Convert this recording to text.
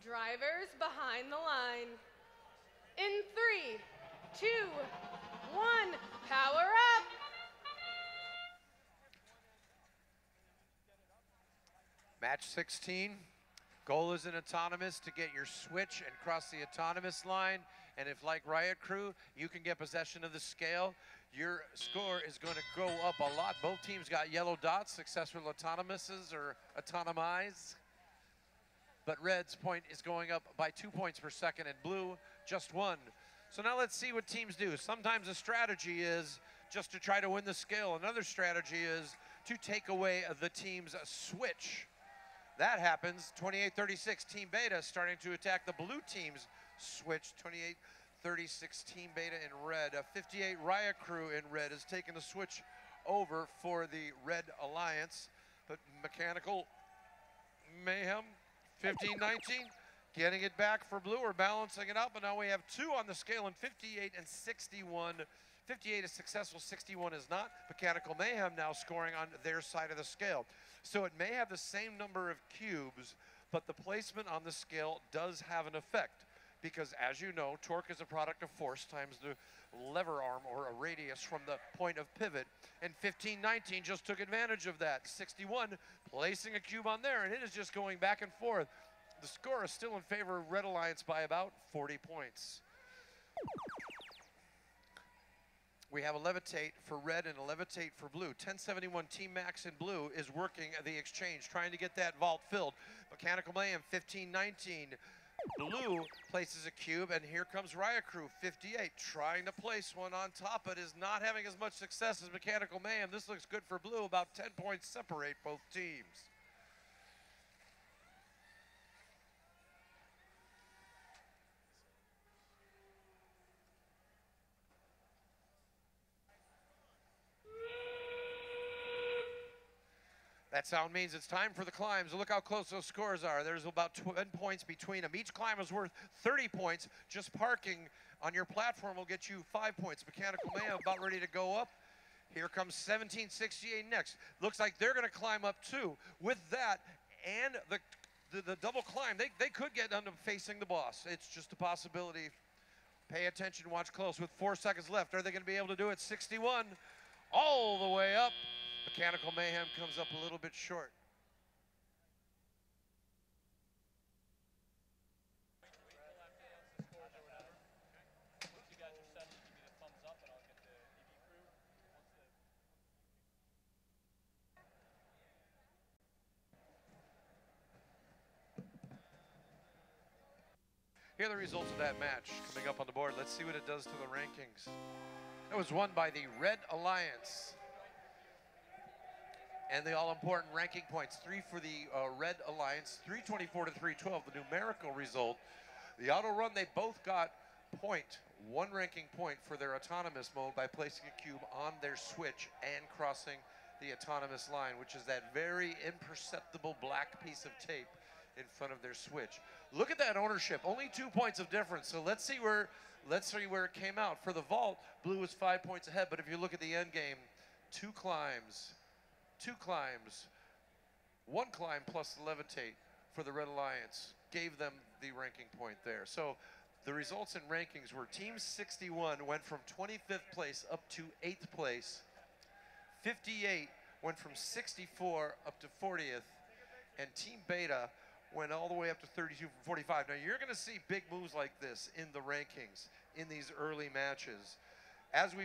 Drivers behind the line. In 3, 2, 1, power up. Match 16. Goal is an autonomous to get your switch and cross the autonomous line. And if, like Riot Crew, you can get possession of the scale, your score is going to go up a lot. Both teams got yellow dots, successful autonomouses or autonomize. But Red's point is going up by 2 points per second and Blue just 1. So now let's see what teams do. Sometimes a strategy is just to try to win the scale. Another strategy is to take away the team's switch. That happens. 28-36 Team Beta starting to attack the blue team's switch. 28-36 Team Beta in red. 58 Riot Crew in red is taking the switch over for the Red Alliance. But Mechanical Mayhem, 15-19, getting it back for blue. We're balancing it up, and now we have 2 on the scale in 58 and 61. 58 is successful, 61 is not. Mechanical Mayhem now scoring on their side of the scale. So it may have the same number of cubes, but the placement on the scale does have an effect. Because as you know, torque is a product of force times the lever arm or a radius from the point of pivot. And 15-19 just took advantage of that. 61 placing a cube on there, and it is just going back and forth. The score is still in favor of Red Alliance by about 40 points. We have a levitate for red and a levitate for blue. 1071 Team Max in blue is working the exchange, trying to get that vault filled. Mechanical Mayhem, 15-19. Blue places a cube, and here comes Riot Crew, 58, trying to place one on top, but is not having as much success as Mechanical Mayhem. This looks good for blue. About 10 points separate both teams. That sound means it's time for the climbs. Look how close those scores are. There's about 10 points between them. Each climb is worth 30 points. Just parking on your platform will get you 5 points. Mechanical Mayhem about ready to go up. Here comes 1768 next. Looks like they're going to climb up too. With that and the double climb, they could get under facing the boss. It's just a possibility. Pay attention, watch close. With 4 seconds left, are they going to be able to do it? 61 all the way up. Mechanical Mayhem comes up a little bit short. Here are the results of that match coming up on the board. Let's see what it does to the rankings. That was won by the Red Alliance. And the all-important ranking points, 3 for the Red Alliance, 324 to 312, the numerical result. The auto run, they both got one ranking point for their autonomous mode by placing a cube on their switch and crossing the autonomous line, which is that very imperceptible black piece of tape in front of their switch. Look at that ownership, only 2 points of difference. So let's see where it came out. For the vault, blue was 5 points ahead, but if you look at the end game, 2 climbs, 1 climb plus the levitate for the Red Alliance gave them the ranking point there. So the results in rankings were Team 61 went from 25th place up to 8th place. 58 went from 64 up to 40th. And Team Beta went all the way up to 32 from 45. Now you're going to see big moves like this in the rankings in these early matches. As we